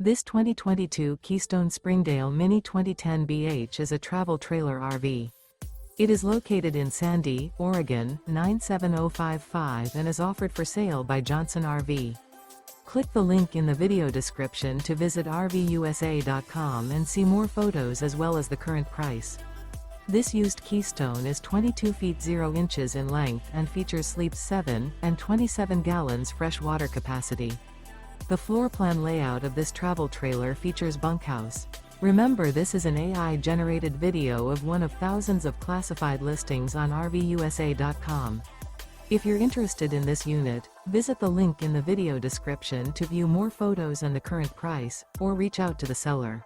This 2022 Keystone Springdale Mini 2010 BH is a travel trailer RV. It is located in Sandy, Oregon, 97055 and is offered for sale by Johnson RV. Click the link in the video description to visit RVUSA.com and see more photos as well as the current price. This used Keystone is 22 feet 0 inches in length and features sleeps 7 and 27 gallons fresh water capacity. The floor plan layout of this travel trailer features bunkhouse. Remember, this is an AI-generated video of one of thousands of classified listings on RVUSA.com. If you're interested in this unit, visit the link in the video description to view more photos and the current price, or reach out to the seller.